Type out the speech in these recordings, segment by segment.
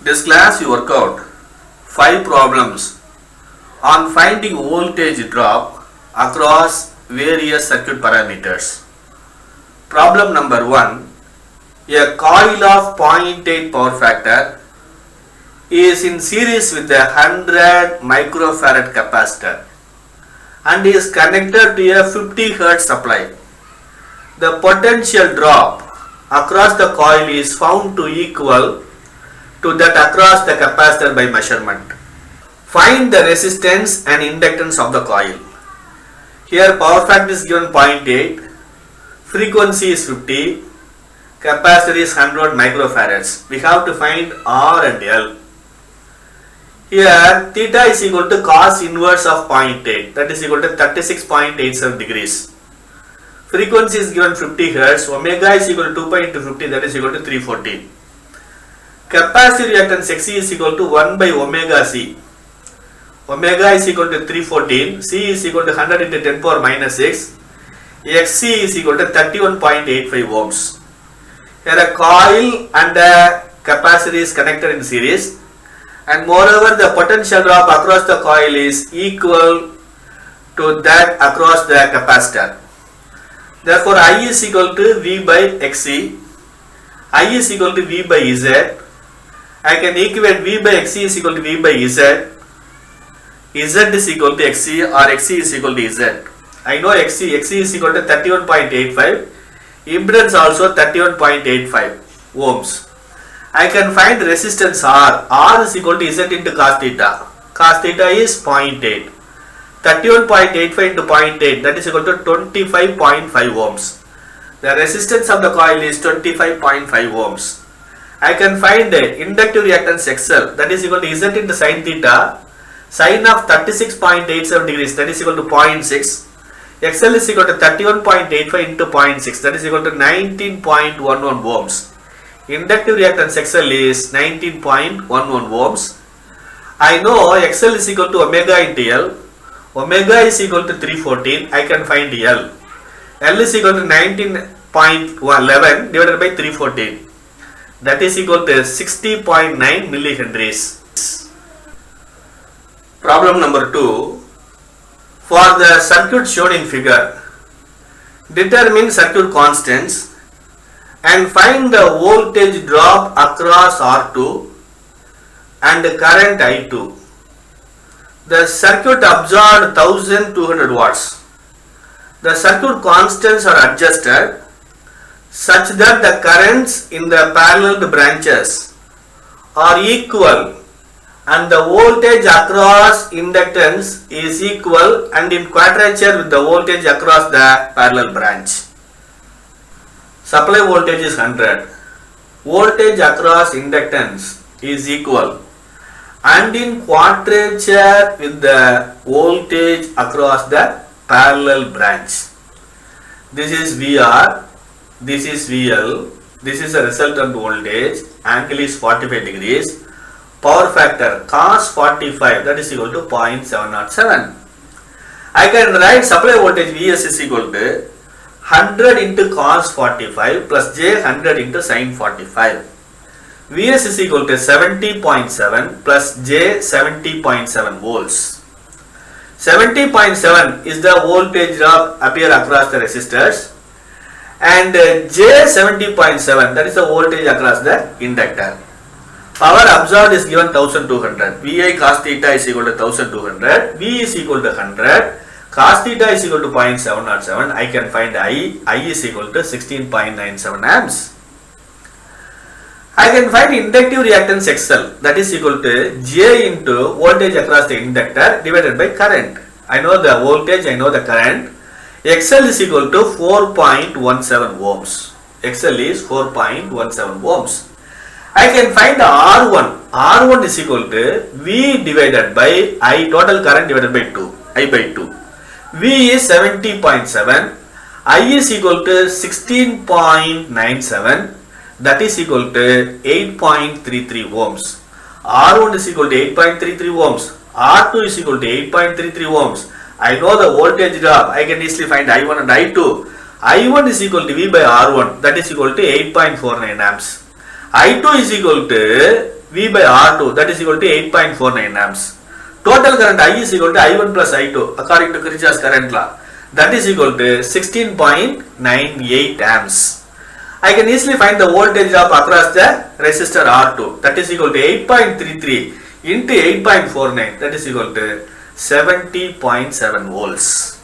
This class we work out 5 problems on finding voltage drop across various circuit parameters. Problem number 1. A coil of 0.8 power factor is in series with a 100 microfarad capacitor and is connected to a 50 Hz supply. The potential drop across the coil is found to equal to that across the capacitor by measurement. Find the resistance and inductance of the coil. Here power factor is given 0.8, frequency is 50, capacitor is 100 microfarads. We have to find R and L. Here theta is equal to cos inverse of 0.8, that is equal to 36.87 degrees. Frequency is given 50 Hz, omega is equal to 2 pi into 50, that is equal to 314. Capacitive reactance Xc is equal to 1 by omega C. Omega is equal to 314, C is equal to 100 into 10 power minus 6, Xc is equal to 31.85 ohms. Here a coil and a capacitor is connected in series, and moreover the potential drop across the coil is equal to that across the capacitor. Therefore I is equal to V by Xc, I is equal to V by Z. I can equate V by Xc is equal to V by Z, Z is equal to Xc or Xc is equal to Z. I know Xc is equal to 31.85, impedance also 31.85 ohms. I can find resistance R is equal to Z into cos theta is 0.8, 31.85 into 0.8, that is equal to 25.5 ohms. The resistance of the coil is 25.5 ohms. I can find the inductive reactance XL, that is equal to Z into sin theta, sin of 36.87 degrees, that is equal to 0.6. XL is equal to 31.85 into 0.6, that is equal to 19.11 ohms. Inductive reactance XL is 19.11 ohms. I know XL is equal to omega into L. Omega is equal to 314. I can find L. L is equal to 19.11 divided by 314. That is equal to 60.9 millihenries. Problem number 2. For the circuit shown in figure, determine circuit constants and find the voltage drop across R2 and the current I2. The circuit absorbed 1200 watts. The circuit constants are adjusted such that the currents in the parallel branches are equal and the voltage across inductance is equal and in quadrature with the voltage across the parallel branch. Supply voltage is 100. Voltage across inductance is equal and in quadrature with the voltage across the parallel branch. This is VR, this is VL, this is a resultant voltage, angle is 45 degrees, power factor cos 45, that is equal to 0.707. I can write supply voltage Vs is equal to 100 into cos 45 plus j 100 into sin 45. Vs is equal to 70.7 plus j 70.7 volts. 70.7 is the voltage drop appear across the resistors and j 70.7, that is the voltage across the inductor. Power absorbed is given 1200. Vi cos theta is equal to 1200. V is equal to 100. Cos theta is equal to 0.707. I can find I is equal to 16.97 amps. I can find inductive reactance XL, that is equal to J into voltage across the inductor divided by current. I know the voltage, I know the current. XL is equal to 4.17 ohms. XL is 4.17 ohms. I can find the R1. R1 is equal to V divided by I, total current divided by 2. I by 2. V is 70.7. I is equal to 16.97. That is equal to 8.33 ohms. R1 is equal to 8.33 ohms. R2 is equal to 8.33 ohms. I know the voltage drop. I can easily find I1 and I2. I1 is equal to V by R1. That is equal to 8.49 amps. I2 is equal to V by R2, that is equal to 8.49 amps. Total current I is equal to I1 plus I2 according to Kirchhoff's current law, that is equal to 16.98 amps. I can easily find the voltage drop across the resistor R2, that is equal to 8.33 into 8.49, that is equal to 70.7 volts.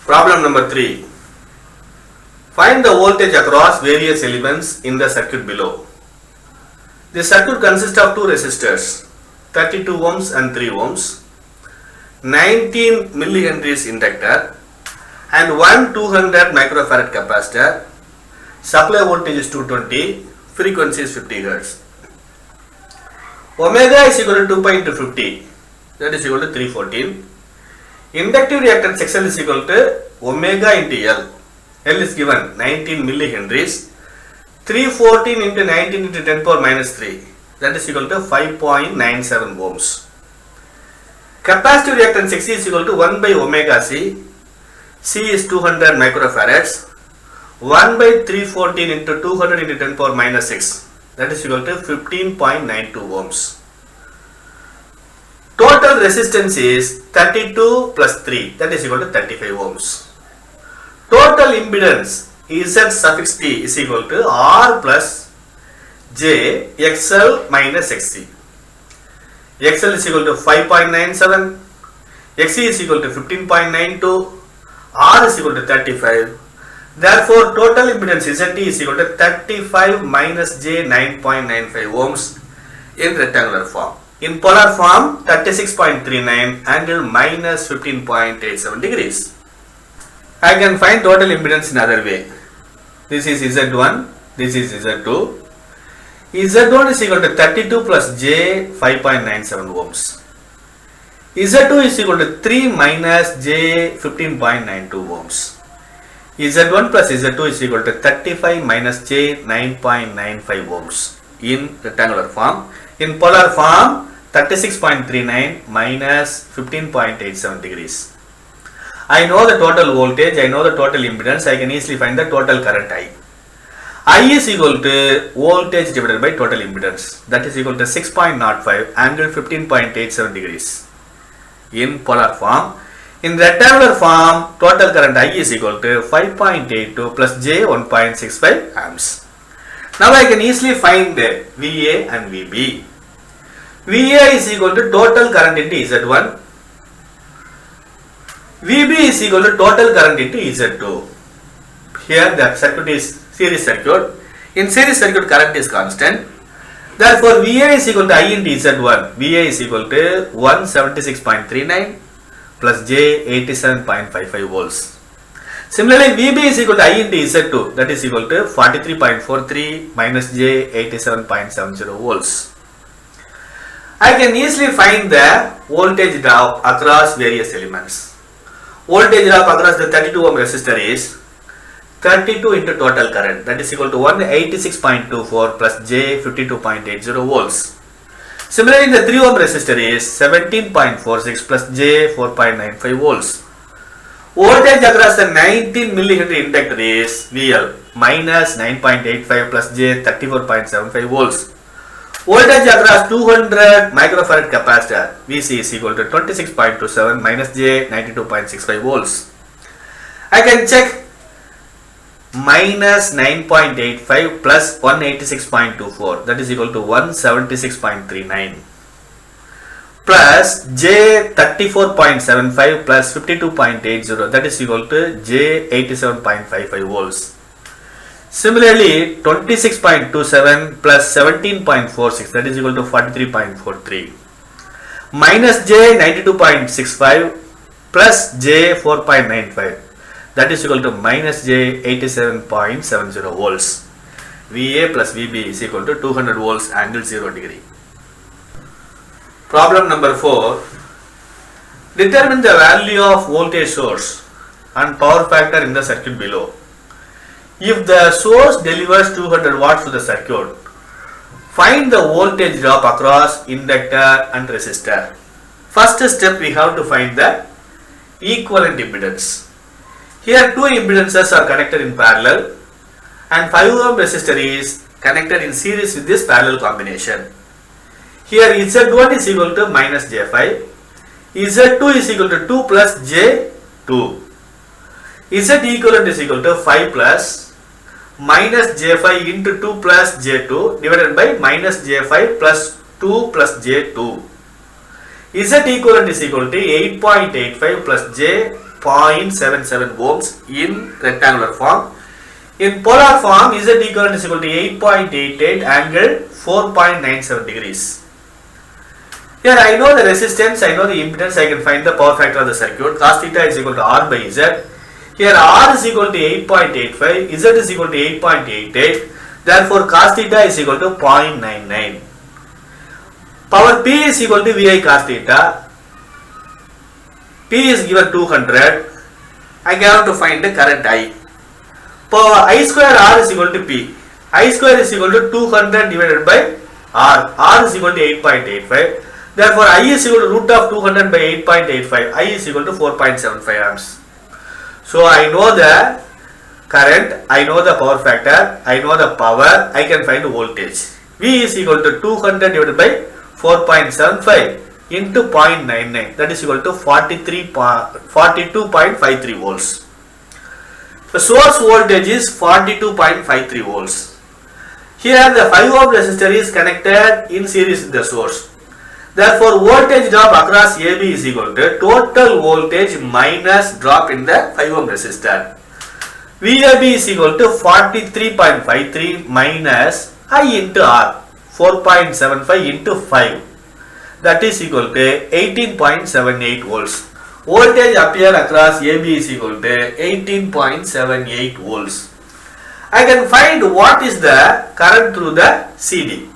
Problem number 3. Find the voltage across various elements in the circuit below. The circuit consists of two resistors, 32 ohms and 3 ohms, 19 millihenries inductor and one 200 microfarad capacitor. Supply voltage is 220, frequency is 50 Hz. Omega is equal to 2 pi into 50, that is equal to 314. Inductive reactance XL is equal to omega into L. L is given 19 millihenries. 314 into 19 into 10 power minus 3, that is equal to 5.97 ohms. Capacitive reactance XC is equal to 1 by omega C. C is 200 microfarads. 1 by 314 into 200 into 10 power minus 6, that is equal to 15.92 ohms. Total resistance is 32 plus 3, that is equal to 35 ohms. Total impedance Z suffix T is equal to R plus J XL minus XC. XL is equal to 5.97, XC is equal to 15.92, R is equal to 35. Therefore, total impedance ZT is equal to 35 minus J 9.95 ohms in rectangular form. In polar form, 36.39 angle minus 15.87 degrees. I can find total impedance in other way. This is Z1, this is Z2. Z1 is equal to 32 plus J 5.97 ohms. Z2 is equal to 3 minus J 15.92 ohms. Z1 plus Z2 is equal to 35 minus J 9.95 ohms in rectangular form. In polar form, 36.39 minus 15.87 degrees. I know the total voltage, I know the total impedance, I can easily find the total current I. I is equal to voltage divided by total impedance, that is equal to 6.05 angle 15.87 degrees in polar form. In rectangular form, total current I is equal to 5.82 plus J 1.65 amps. Now I can easily find the VA and VB. VA is equal to total current into Z1. VB is equal to total current into Z2. Here the circuit is series circuit. In series circuit, current is constant. Therefore, VA is equal to I into Z1. VA is equal to 176.39 plus J 87.55 volts. Similarly, VB is equal to I into Z2, that is equal to 43.43 minus J 87.70 volts. I can easily find the voltage drop across various elements. Voltage drop across the 32 ohm resistor is 32 into total current, that is equal to 186.24 plus J 52.80 volts. Similarly, in the 3 ohm resistor is 17.46 plus J 4.95 volts. Voltage across the 19 millihenry inductor is VL minus 9.85 plus J 34.75 volts. Voltage across 200 microfarad capacitor VC is equal to 26.27 minus J 92.65 volts. I can check minus 9.85 plus 186.24, that is equal to 176.39 plus J 34.75 plus 52.80, that is equal to J 87.55 volts. Similarly, 26.27 plus 17.46, that is equal to 43.43 minus J 92.65 plus J 4.95, that is equal to minus J 87.70 volts. VA plus VB is equal to 200 volts angle 0 degree. Problem number 4. Determine the value of voltage source and power factor in the circuit below. If the source delivers 200 watts to the circuit, find the voltage drop across inductor and resistor. First step, we have to find the equivalent impedance. Here two impedances are connected in parallel and 5 ohm resistor is connected in series with this parallel combination. Here Z1 is equal to minus J5. Z2 is equal to 2 plus J2. Z equivalent is equal to 5 plus minus J5 into 2 plus J2 divided by minus J5 plus 2 plus J2. Z equivalent is equal to 8.85 plus J 0.77 ohms in rectangular form. In polar form, Z equivalent is equal to 8.88 angle 4.97 degrees. Here I know the resistance, I know the impedance, I can find the power factor of the circuit. Cos theta is equal to R by Z. Here R is equal to 8.85, Z is equal to 8.88. Therefore, cos theta is equal to 0.99. Power P is equal to VI cos theta. P is given 200. I have to find the current I. Power I square R is equal to P. I square is equal to 200 divided by R. R is equal to 8.85. Therefore, I is equal to root of 200 by 8.85. I is equal to 4.75 amps. So, I know the current, I know the power factor, I know the power, I can find the voltage. V is equal to 200 divided by 4.75 into 0.99, that is equal to 42.53 volts. The source voltage is 42.53 volts. Here the 5 ohm resistor is connected in series with the source. Therefore, voltage drop across AB is equal to total voltage minus drop in the 5 ohm resistor. VAB is equal to 43.53 minus I into R, 4.75 into 5. That is equal to 18.78 volts. Voltage appear across AB is equal to 18.78 volts. I can find what is the current through the CD.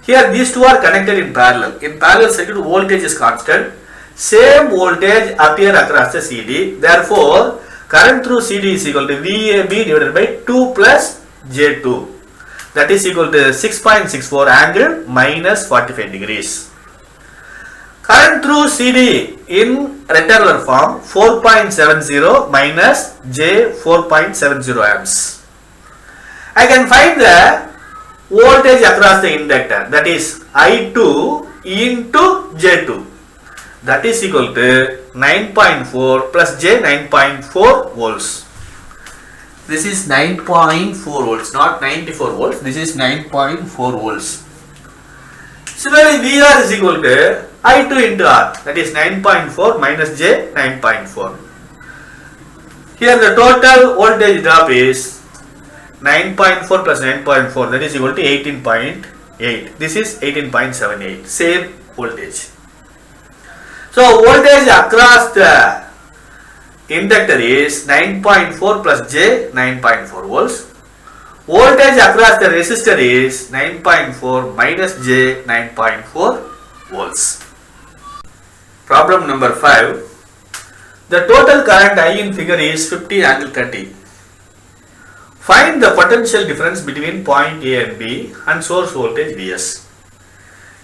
Here these two are connected in parallel. In parallel circuit, voltage is constant. Same voltage appear across the CD. Therefore, current through CD is equal to VAB divided by 2 plus J2. That is equal to 6.64 angle minus 45 degrees. Current through CD in rectangular form 4.70 minus J 4.70 amps. I can find the voltage across the inductor, that is I2 into J2, that is equal to 9.4 plus J 9.4 volts. This is 9.4 volts, not 94 volts. This is 9.4 volts. Similarly, VR is equal to I2 into R, that is 9.4 minus J 9.4. Here the total voltage drop is 9.4 plus 9.4, that is equal to 18.8. This is 18.78. Same voltage. So voltage across the inductor is 9.4 plus J 9.4 volts. Voltage across the resistor is 9.4 minus J 9.4 volts. Problem number 5. The total current I in figure is 50 angle 30. Find the potential difference between point A and B and source voltage Vs.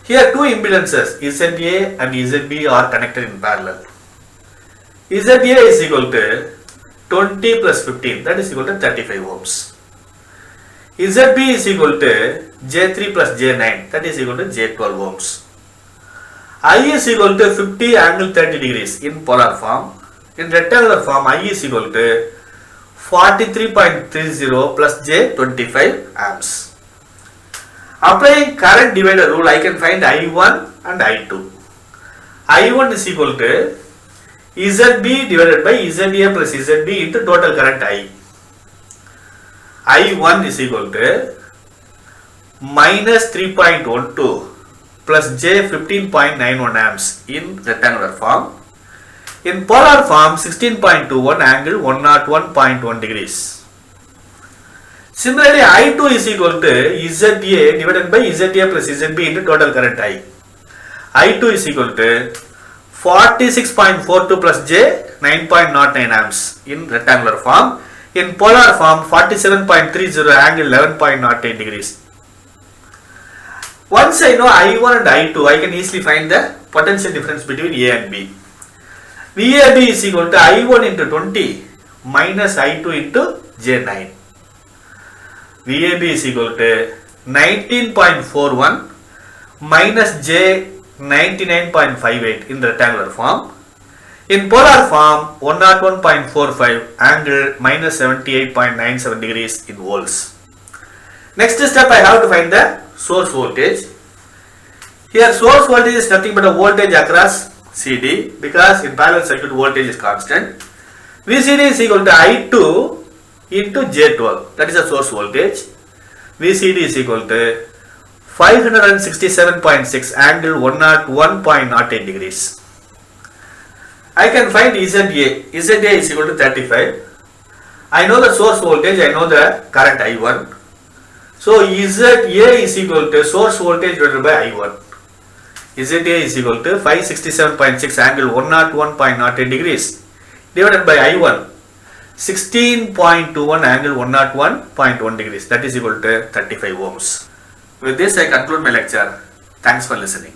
Here two impedances ZA and ZB are connected in parallel. ZA is equal to 20 plus 15, that is equal to 35 ohms. ZB is equal to J3 plus J9, that is equal to J12 ohms. I is equal to 50 angle 30 degrees in polar form. In rectangular form, I is equal to 43.30 plus J 25 amps. Applying current divider rule, I can find I1 and I2. I1 is equal to ZB divided by ZA plus ZB into total current I. I1 is equal to minus 3.12 plus J 15.91 amps in rectangular form. In polar form, 16.21 angle 101.1 degrees. Similarly, I2 is equal to ZA divided by ZA plus ZB into total current I. I2 is equal to 46.42 plus J 9.09 amps in rectangular form. In polar form, 47.30 angle 11.08 degrees. Once I know I1 and I2, I can easily find the potential difference between A and B. VAB is equal to I1 into 20 minus I2 into J9. VAB is equal to 19.41 minus j 99.58 in the rectangular form. In polar form 101.45 angle minus 78.97 degrees in volts. Next step I have to find the source voltage. Here source voltage is nothing but a voltage across CD because in parallel circuit voltage is constant. VCD is equal to I2 into J12, that is the source voltage. VCD is equal to 567.6 angle 101.08 degrees. I can find ZA. ZA is equal to 35. I know the source voltage, I know the current I1. So ZA is equal to source voltage divided by I1. ZA is equal to 567.6 angle 101.08 degrees divided by I1 16.21 angle 101.1 degrees, that is equal to 35 ohms. With this I conclude my lecture. Thanks for listening.